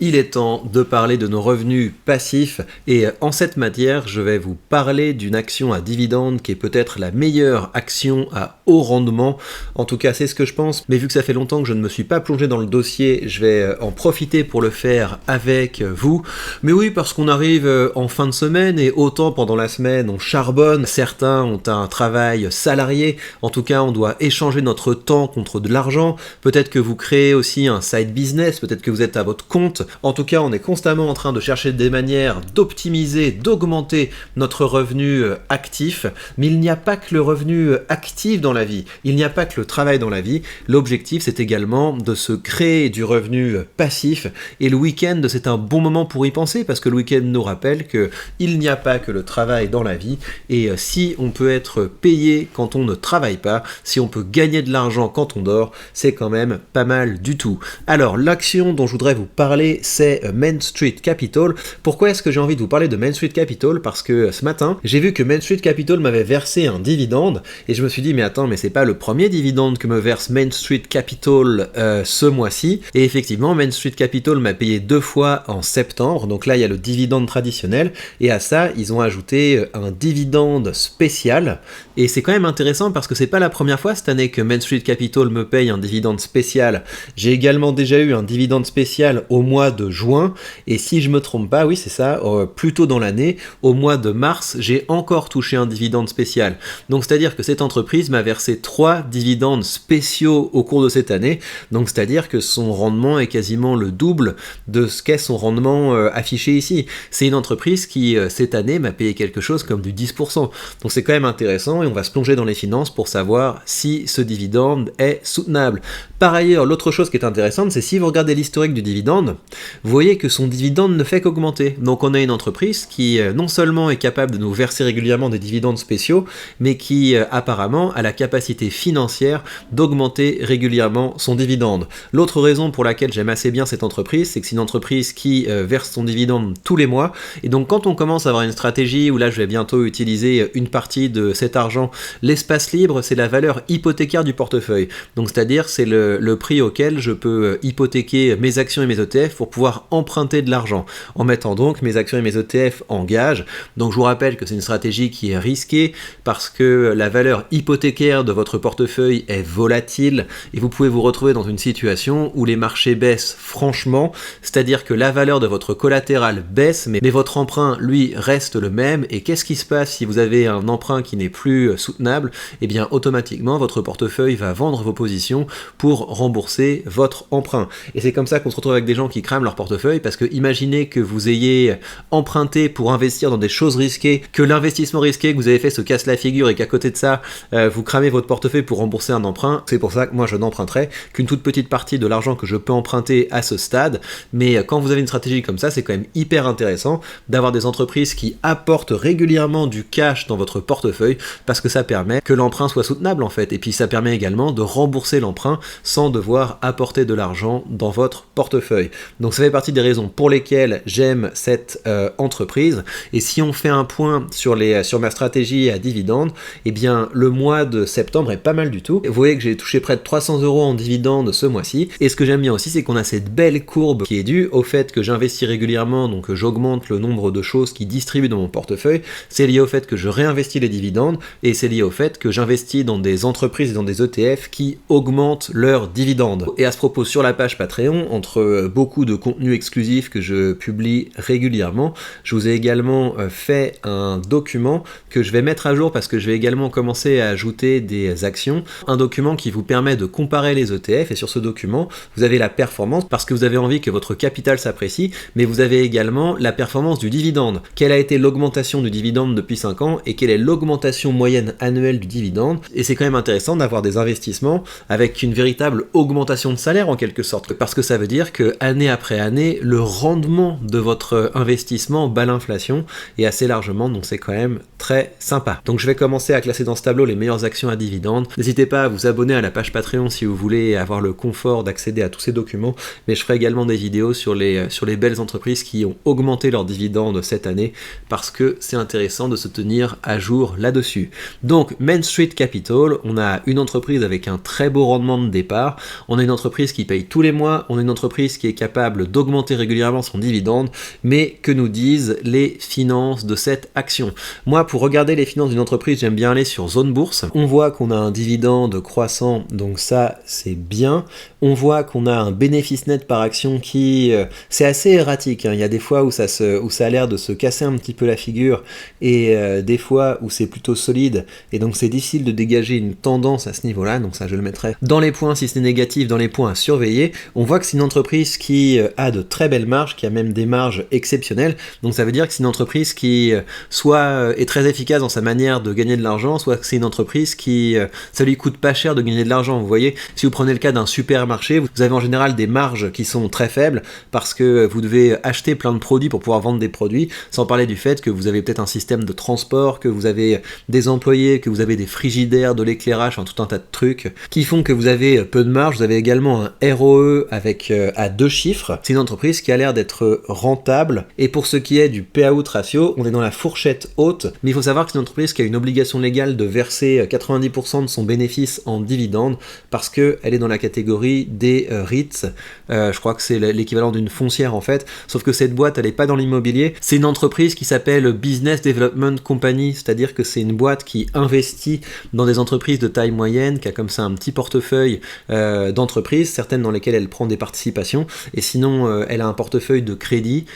Il est temps de parler de nos revenus passifs et en cette matière, je vais vous parler d'une action à dividende qui est peut-être la meilleure action à haut rendement. En tout cas, c'est ce que je pense, mais vu que ça fait longtemps que je ne me suis pas plongé dans le dossier, je vais en profiter pour le faire avec vous. Mais oui, parce qu'on arrive en fin de semaine et autant pendant la semaine, on charbonne. Certains ont un travail salarié, en tout cas, on doit échanger notre temps contre de l'argent. Peut-être que vous créez aussi un side business, peut-être que vous êtes à votre compte. En tout cas, on est constamment en train de chercher des manières d'optimiser, d'augmenter notre revenu actif, mais il n'y a pas que le revenu actif dans la vie, il n'y a pas que le travail dans la vie, l'objectif c'est également de se créer du revenu passif, et le week-end c'est un bon moment pour y penser, parce que le week-end nous rappelle qu'il n'y a pas que le travail dans la vie, et si on peut être payé quand on ne travaille pas, si on peut gagner de l'argent quand on dort, c'est quand même pas mal du tout. Alors, l'action dont je voudrais vous parler, c'est Main Street Capital. Pourquoi est-ce que j'ai envie de vous parler de Main Street Capital? Parce que ce matin, j'ai vu que Main Street Capital m'avait versé un dividende, et je me suis dit, mais attends, mais c'est pas le premier dividende que me verse Main Street Capital ce mois-ci. Et effectivement, Main Street Capital m'a payé 2 fois en septembre, donc là il y a le dividende traditionnel, et à ça, ils ont ajouté un dividende spécial, et c'est quand même intéressant parce que c'est pas la première fois cette année que Main Street Capital me paye un dividende spécial. J'ai également déjà eu un dividende spécial au mois de juin, et si je me trompe pas, oui c'est ça, plus tôt dans l'année, au mois de mars, j'ai encore touché un dividende spécial. Donc c'est-à-dire que cette entreprise m'a versé 3 dividendes spéciaux au cours de cette année, donc c'est-à-dire que son rendement est quasiment le double de ce qu'est son rendement affiché ici. C'est une entreprise qui, cette année, m'a payé quelque chose comme du 10%. Donc c'est quand même intéressant, et on va se plonger dans les finances pour savoir si ce dividende est soutenable. Par ailleurs, l'autre chose qui est intéressante, c'est si vous regardez l'historique du dividende, vous voyez que son dividende ne fait qu'augmenter. Donc on a une entreprise qui non seulement est capable de nous verser régulièrement des dividendes spéciaux, mais qui apparemment a la capacité financière d'augmenter régulièrement son dividende. L'autre raison pour laquelle j'aime assez bien cette entreprise, c'est que c'est une entreprise qui verse son dividende tous les mois, et donc quand on commence à avoir une stratégie où là je vais bientôt utiliser une partie de cet argent, l'espace libre c'est la valeur hypothécaire du portefeuille. Donc c'est-à-dire c'est le prix auquel je peux hypothéquer mes actions et mes ETF pour pouvoir emprunter de l'argent, en mettant donc mes actions et mes ETF en gage. Donc je vous rappelle que c'est une stratégie qui est risquée, parce que la valeur hypothécaire de votre portefeuille est volatile, et vous pouvez vous retrouver dans une situation où les marchés baissent franchement, c'est-à-dire que la valeur de votre collatéral baisse, mais votre emprunt, lui, reste le même, et qu'est-ce qui se passe si vous avez un emprunt qui n'est plus soutenable? Eh bien, automatiquement, votre portefeuille va vendre vos positions pour rembourser votre emprunt. Et c'est comme ça qu'on se retrouve avec des gens qui crament leur portefeuille, parce que imaginez que vous ayez emprunté pour investir dans des choses risquées, que l'investissement risqué que vous avez fait se casse la figure, et qu'à côté de ça, vous cramez votre portefeuille pour rembourser un emprunt. C'est pour ça que moi je n'emprunterai qu'une toute petite partie de l'argent que je peux emprunter à ce stade, mais quand vous avez une stratégie comme ça, c'est quand même hyper intéressant d'avoir des entreprises qui apportent régulièrement du cash dans votre portefeuille, parce que ça permet que l'emprunt soit soutenable en fait, et puis ça permet également de rembourser l'emprunt sans devoir apporter de l'argent dans votre portefeuille. Donc ça fait partie des raisons pour lesquelles j'aime cette entreprise. Et si on fait un point sur ma stratégie à dividende, eh bien le mois de septembre est pas mal du tout. Vous voyez que j'ai touché près de 300 € en dividende ce mois-ci, et ce que j'aime bien aussi, c'est qu'on a cette belle courbe qui est due au fait que j'investis régulièrement, donc j'augmente le nombre de choses qui distribuent dans mon portefeuille. C'est lié au fait que je réinvestis les dividendes, et c'est lié au fait que j'investis dans des entreprises et dans des ETF qui augmentent leurs dividendes. Et à ce propos, sur la page Patreon, entre beaucoup de contenus exclusifs que je publie régulièrement, je vous ai également fait un document que je vais mettre à jour, parce que je vais également commencer à ajouter des actions, un document qui vous permet de comparer les ETF, et sur ce document, vous avez la performance, parce que vous avez envie que votre capital s'apprécie, mais vous avez également la performance du dividende. Quelle a été l'augmentation du dividende depuis 5 ans, et quelle est l'augmentation moyenne annuelle du dividende? Et c'est quand même intéressant d'avoir des investissements avec une véritable augmentation de salaire en quelque sorte, parce que ça veut dire que année après année, le rendement de votre investissement bat l'inflation, et assez largement, donc c'est quand même très sympa. Donc je vais commencer à classer dans ce tableau les meilleures actions à dividendes. N'hésitez pas à vous abonner à la page Patreon si vous voulez avoir le confort d'accéder à tous ces documents, mais je ferai également des vidéos sur les belles entreprises qui ont augmenté leurs dividendes cette année, parce que c'est intéressant de se tenir à jour là-dessus. Donc Main Street Capital, on a une entreprise avec un très beau rendement de départ, on a une entreprise qui paye tous les mois, on a une entreprise qui est capable capable d'augmenter régulièrement son dividende, mais que nous disent les finances de cette action. Moi, pour regarder les finances d'une entreprise, j'aime bien aller sur Zone Bourse. On voit qu'on a un dividende croissant, donc ça, c'est bien. On voit qu'on a un bénéfice net par action qui... c'est assez erratique, hein. Il y a des fois où ça a l'air de se casser un petit peu la figure, et des fois où c'est plutôt solide, et donc c'est difficile de dégager une tendance à ce niveau-là, donc ça je le mettrai dans les points, si c'est négatif, dans les points à surveiller. On voit que c'est une entreprise qui a de très belles marges, qui a même des marges exceptionnelles, donc ça veut dire que c'est une entreprise qui soit est très efficace dans sa manière de gagner de l'argent, soit que c'est une entreprise qui ça lui coûte pas cher de gagner de l'argent. Vous voyez, si vous prenez le cas d'un supermarché, vous avez en général des marges qui sont très faibles parce que vous devez acheter plein de produits pour pouvoir vendre des produits, sans parler du fait que vous avez peut-être un système de transport, que vous avez des employés, que vous avez des frigidaires, de l'éclairage, enfin tout un tas de trucs qui font que vous avez peu de marge. Vous avez également un ROE avec à 2 chiffres. C'est une entreprise qui a l'air d'être rentable, et pour ce qui est du payout ratio, on est dans la fourchette haute, mais il faut savoir que c'est une entreprise qui a une obligation légale de verser 90% de son bénéfice en dividende parce qu'elle est dans la catégorie des REITs. Je crois que c'est l'équivalent d'une foncière en fait, sauf que cette boîte elle n'est pas dans l'immobilier. C'est une entreprise qui s'appelle Business Development Company, c'est-à-dire que c'est une boîte qui investit dans des entreprises de taille moyenne, qui a comme ça un petit portefeuille d'entreprises, certaines dans lesquelles elle prend des participations, et sinon elle a un portefeuille de crédit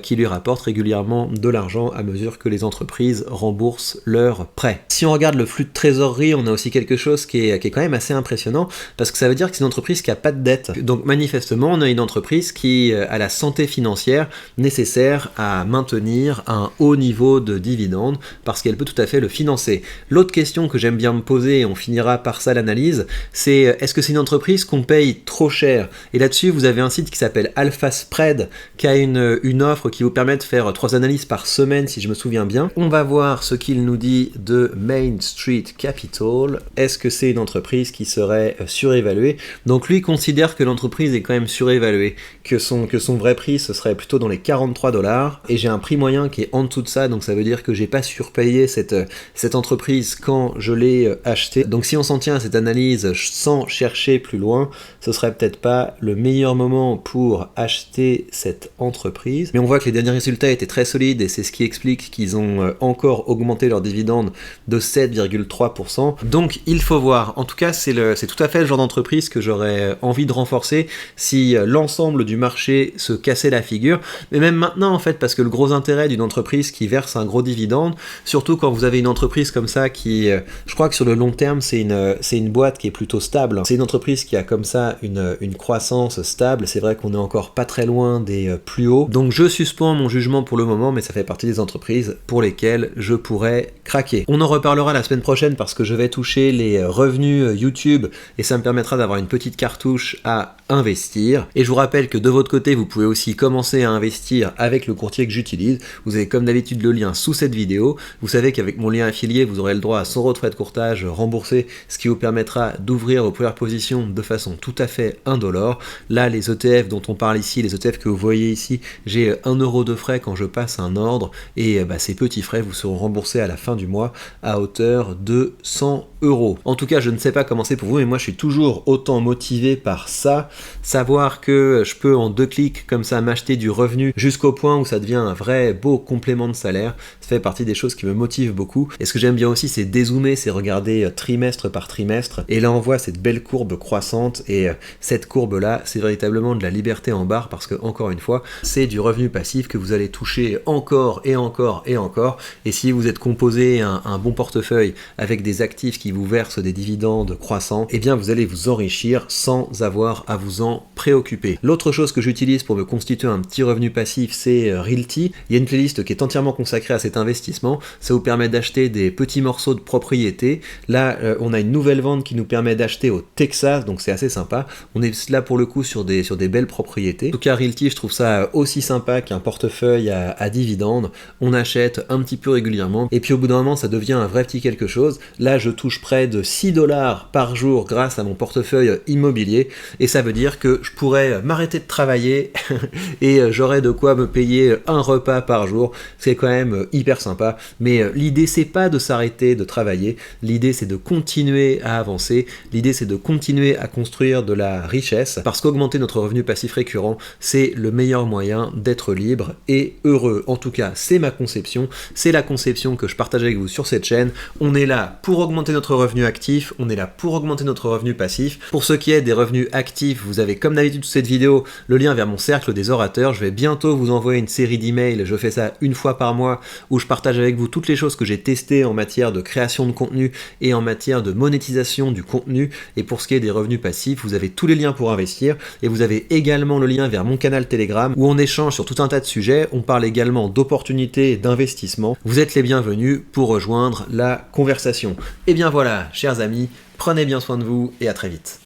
qui lui rapporte régulièrement de l'argent à mesure que les entreprises remboursent leurs prêts. Si on regarde le flux de trésorerie, on a aussi quelque chose qui est quand même assez impressionnant, parce que ça veut dire que c'est une entreprise qui n'a pas de dette. Donc manifestement, on a une entreprise qui a la santé financière nécessaire à maintenir un haut niveau de dividende, parce qu'elle peut tout à fait le financer. L'autre question que j'aime bien me poser, et on finira par ça l'analyse, c'est est-ce que c'est une entreprise qu'on paye trop cher? Et là-dessus, vous avez un site qui s'appelle Alpha Spread, qui a une offre qui vous permet de faire 3 analyses par semaine, si je me souviens bien. On va voir ce qu'il nous dit de Main Street Capital. Est-ce que c'est une entreprise qui serait surévaluée? Donc lui considère que l'entreprise est quand même surévaluée, que son vrai prix ce serait plutôt dans les 43$, et j'ai un prix moyen qui est en dessous de ça, donc ça veut dire que j'ai pas surpayé cette entreprise quand je l'ai achetée. Donc si on s'en tient à cette analyse sans chercher plus loin, ce serait peut-être pas le meilleur moment pour acheter cette entreprise. Mais on voit que les derniers résultats étaient très solides, et c'est ce qui explique qu'ils ont encore augmenté leur dividende de 7,3%. Donc il faut voir. En tout cas, c'est tout à fait le genre d'entreprise que j'aurais envie de renforcer si l'ensemble du marché se cassait la figure. Mais même maintenant, en fait, parce que le gros intérêt d'une entreprise qui verse un gros dividende, surtout quand vous avez une entreprise comme ça qui, je crois que sur le long terme, c'est une boîte qui est plutôt stable. C'est une entreprise qui a comme ça une croissance stable. C'est vrai qu'on est encore pas très loin des plus hauts. Donc je suspends mon jugement pour le moment, mais ça fait partie des entreprises pour lesquelles je pourrais craquer. On en reparlera la semaine prochaine parce que je vais toucher les revenus YouTube et ça me permettra d'avoir une petite cartouche à investir. Et je vous rappelle que de votre côté, vous pouvez aussi commencer à investir avec le courtier que j'utilise. Vous avez comme d'habitude le lien sous cette vidéo. Vous savez qu'avec mon lien affilié, vous aurez le droit à 100 € de frais de courtage remboursés, ce qui vous permettra d'ouvrir vos premières positions de façon tout à fait indolore. Là, les ETF dont on parle ici, les ETF que vous voyez ici, j'ai 1 € de frais quand je passe un ordre, et ces petits frais vous seront remboursés à la fin du mois à hauteur de 100 €. En tout cas, je ne sais pas comment c'est pour vous, mais moi je suis toujours autant motivé par ça, savoir que je peux en 2 clics comme ça m'acheter du revenu jusqu'au point où ça devient un vrai beau complément de salaire. Ça fait partie des choses qui me motivent beaucoup. Et ce que j'aime bien aussi, c'est dézoomer, c'est regarder trimestre par trimestre, et là on voit cette belle courbe croissante, et cette courbe là, c'est véritablement de la liberté en barre, parce que encore une fois, c'est du revenu passif que vous allez toucher encore et encore et encore. Et si vous êtes composé un bon portefeuille avec des actifs qui vous versent des dividendes croissants, eh bien vous allez vous enrichir sans avoir à vous en préoccuper. L'autre chose que j'utilise pour me constituer un petit revenu passif, c'est Realty. Il y a une playlist qui est entièrement consacrée à cet investissement. Ça vous permet d'acheter des petits morceaux de propriété. Là, on a une nouvelle vente qui nous permet d'acheter au Texas, donc c'est assez sympa. On est là pour le coup sur des belles propriétés. En tout cas, Realty, je trouve ça aussi sympa qu'un portefeuille à dividendes. On achète un petit peu régulièrement, et puis au bout d'un moment, ça devient un vrai petit quelque chose. Là, je touche près de 6 $ par jour grâce à mon portefeuille immobilier, et ça veut dire que je pourrais m'arrêter de travailler et j'aurais de quoi me payer un repas par jour. C'est quand même hyper sympa, mais l'idée c'est pas de s'arrêter de travailler, l'idée c'est de continuer à avancer, l'idée c'est de continuer à construire de la richesse, parce qu'augmenter notre revenu passif régulièrement, récurrent, c'est le meilleur moyen d'être libre et heureux. En tout cas, c'est ma conception, c'est la conception que je partage avec vous sur cette chaîne. On est là pour augmenter notre revenu actif, on est là pour augmenter notre revenu passif. Pour ce qui est des revenus actifs, vous avez comme d'habitude sous cette vidéo le lien vers mon cercle des orateurs. Je vais bientôt vous envoyer une série d'emails, je fais ça une fois par mois, où je partage avec vous toutes les choses que j'ai testées en matière de création de contenu et en matière de monétisation du contenu. Et pour ce qui est des revenus passifs, vous avez tous les liens pour investir et vous avez également le lien vers mon canal Telegram où on échange sur tout un tas de sujets. On parle également d'opportunités d'investissement. Vous êtes les bienvenus pour rejoindre la conversation. Et bien voilà, chers amis, prenez bien soin de vous et à très vite.